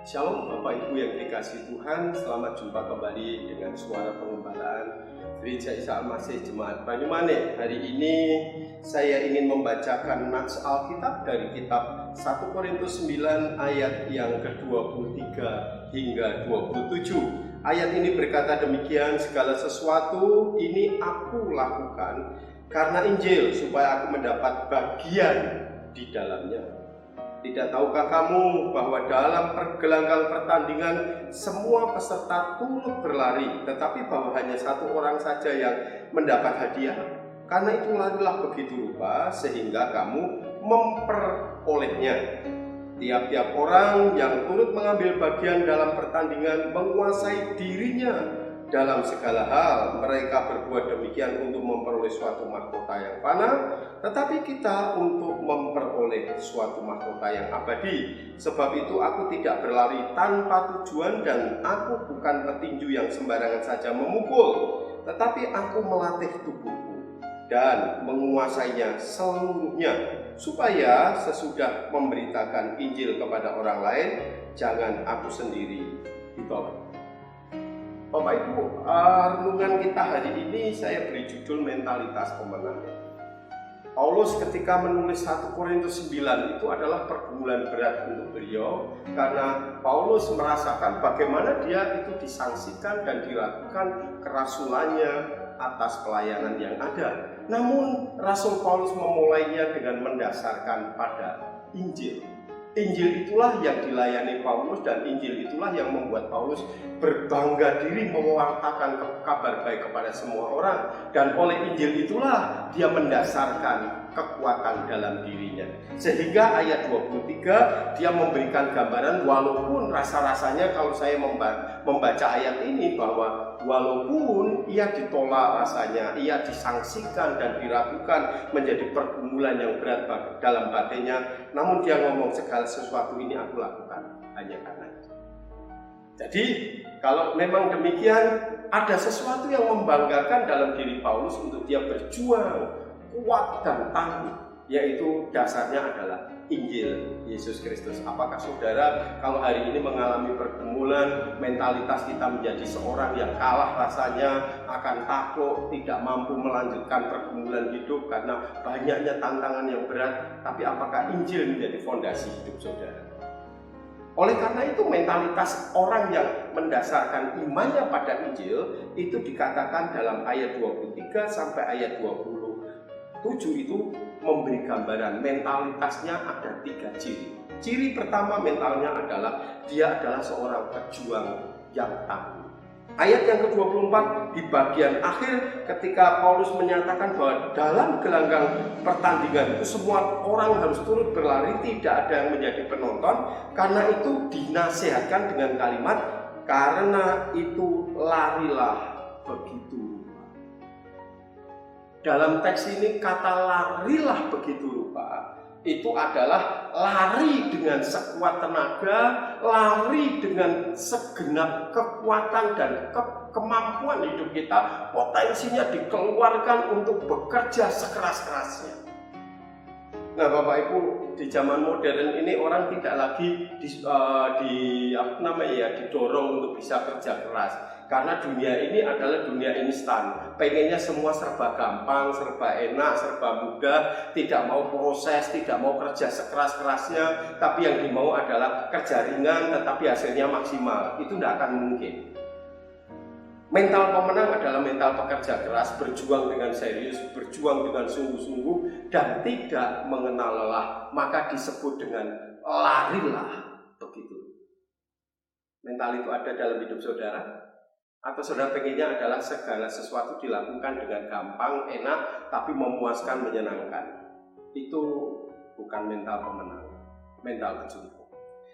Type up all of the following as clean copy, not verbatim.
Shalom Bapak Ibu yang dikasihi Tuhan, selamat jumpa kembali dengan suara pengembalaan Gereja Isa Al-Masih Jemaat Banyumane. Hari ini saya ingin membacakan nats Alkitab dari kitab 1 Korintus 9 ayat yang ke-23 hingga 27. Ayat ini berkata demikian, segala sesuatu ini aku lakukan karena Injil, supaya aku mendapat bagian di dalamnya. Tidak tahukah kamu bahwa dalam gelanggang pertandingan semua peserta turut berlari, tetapi bahwa hanya satu orang saja yang mendapat hadiah? Karena itu larilah begitu rupa sehingga kamu memperolehnya. Tiap-tiap orang yang turut mengambil bagian dalam pertandingan menguasai dirinya dalam segala hal. Mereka berbuat demikian untuk memperoleh suatu mahkota yang fana, tetapi kita untuk memperoleh suatu mahkota yang abadi. Sebab itu aku tidak berlari tanpa tujuan, dan aku bukan petinju yang sembarangan saja memukul, tetapi aku melatih tubuhku dan menguasainya seluruhnya, supaya sesudah memberitakan Injil kepada orang lain, jangan aku sendiri ditolak. Bapak Ibu, renungan kita hari ini saya beri judul mentalitas pemenang. Paulus ketika menulis 1 Korintus 9 itu adalah pergumulan berat untuk beliau, karena Paulus merasakan bagaimana dia itu disangsikan dan diragukan kerasulannya atas pelayanan yang ada. Namun Rasul Paulus memulainya dengan mendasarkan pada Injil. Injil itulah yang dilayani Paulus, dan Injil itulah yang membuat Paulus berbangga diri mewartakan kabar baik kepada semua orang. Dan oleh Injil itulah dia mendasarkan kekuatan dalam dirinya. Sehingga ayat 23 dia memberikan gambaran, walaupun rasa-rasanya kalau saya membaca ayat ini, bahwa walaupun ia ditolak rasanya, ia disangsikan dan diragukan, menjadi pergumulan yang berat dalam batinnya, namun dia ngomong segala sesuatu ini aku lakukan hanya karena itu. Jadi kalau memang demikian, ada sesuatu yang membanggakan dalam diri Paulus untuk dia berjuang kuat dan tangguh, yaitu dasarnya adalah Injil Yesus Kristus. Apakah saudara kalau hari ini mengalami pergumulan, mentalitas kita menjadi seorang yang kalah rasanya, akan takut, tidak mampu melanjutkan pergumulan hidup karena banyaknya tantangan yang berat, tapi apakah Injil menjadi fondasi hidup saudara? Oleh karena itu, mentalitas orang yang mendasarkan imannya pada Injil itu dikatakan dalam ayat 23 sampai ayat 27 itu memberi gambaran mentalitasnya ada 3 ciri. Ciri pertama mentalnya adalah dia adalah seorang pejuang yang tangguh. Ayat yang ke-24 di bagian akhir ketika Paulus menyatakan bahwa dalam gelanggang pertandingan itu semua orang harus turut berlari, tidak ada yang menjadi penonton. Karena itu dinasihatkan dengan kalimat, karena itu larilah begitu. Dalam teks ini kata larilah begitu rupa itu adalah lari dengan sekuat tenaga, lari dengan segenap kekuatan dan kemampuan hidup kita, potensinya dikeluarkan untuk bekerja sekeras-kerasnya. Nah Bapak Ibu, di zaman modern ini orang tidak lagi didorong untuk bisa kerja keras. Karena dunia ini adalah dunia instan, pengennya semua serba gampang, serba enak, serba mudah, tidak mau proses, tidak mau kerja sekeras-kerasnya, tapi yang dimau adalah kerja ringan tetapi hasilnya maksimal. Itu tidak akan mungkin. Mental pemenang adalah mental pekerja keras, berjuang dengan serius, berjuang dengan sungguh-sungguh, dan tidak mengenal lelah, maka disebut dengan larilah begitu. Mental itu ada dalam hidup saudara? Atau saudara pengennya adalah segala sesuatu dilakukan dengan gampang, enak, tapi memuaskan, menyenangkan? Itu bukan mental pemenang, mental kejungkung.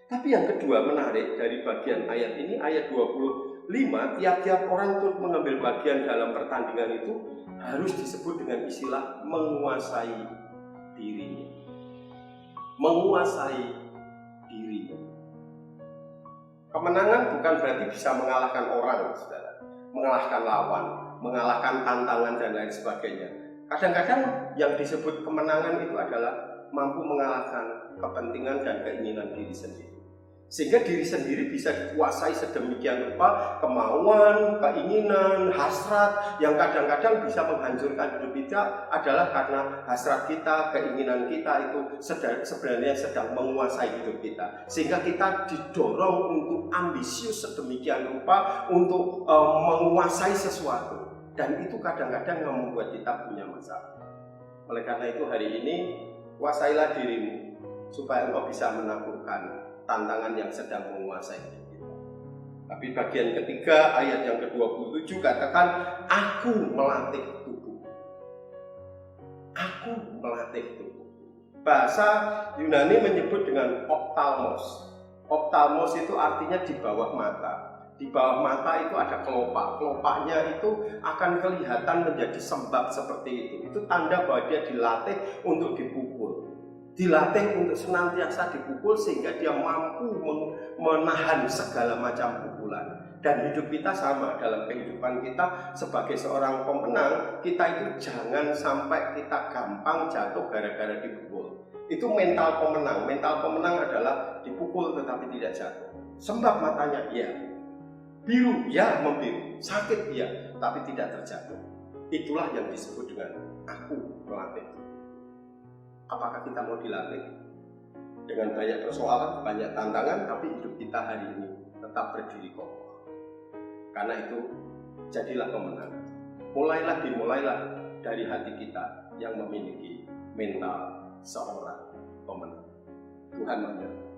Tapi yang kedua menarik dari bagian ayat ini, ayat 25, tiap-tiap orang turut mengambil bagian dalam pertandingan itu harus disebut dengan istilah menguasai dirinya. Menguasai dirinya. Kemenangan bukan berarti bisa mengalahkan orang, saudara, mengalahkan lawan, mengalahkan tantangan dan lain sebagainya. Kadang-kadang yang disebut kemenangan itu adalah mampu mengalahkan kepentingan dan keinginan diri sendiri. Sehingga diri sendiri bisa dikuasai sedemikian rupa, kemauan, keinginan, hasrat yang kadang-kadang bisa menghancurkan hidup kita adalah karena hasrat kita, keinginan kita itu sebenarnya sedang menguasai hidup kita. Sehingga kita didorong untuk ambisius sedemikian rupa untuk menguasai sesuatu. Dan itu kadang-kadang yang membuat kita punya masalah. Oleh karena itu hari ini, kuasailah dirimu supaya engkau bisa menaklukkan tantangan yang sedang menguasai kita. Tapi bagian ketiga ayat yang ke-27 katakan, aku melatih tubuh. Aku melatih tubuh. Bahasa Yunani menyebut dengan optalmos. Optalmos itu artinya di bawah mata. Di bawah mata itu ada kelopak. Kelopaknya itu akan kelihatan menjadi sembab seperti itu. Itu tanda bahwa dia dilatih untuk dipukul. Dilatih untuk senantiasa dipukul sehingga dia mampu menahan segala macam pukulan. Dan hidup kita sama, dalam kehidupan kita sebagai seorang pemenang, kita itu jangan sampai kita gampang jatuh gara-gara dipukul. Itu mental pemenang. Mental pemenang adalah dipukul tetapi tidak jatuh. Sembab matanya, iya. Biru, ya membiru. Sakit, iya, tapi tidak terjatuh. Itulah yang disebut dengan aku melatih. Apakah kita mau dilatih? Dengan banyak persoalan, banyak tantangan, tapi hidup kita hari ini tetap berdiri kokoh. Karena itu, jadilah pemenang. Dimulailah dari hati kita yang memiliki mental seorang pemenang. Tuhan memberkati.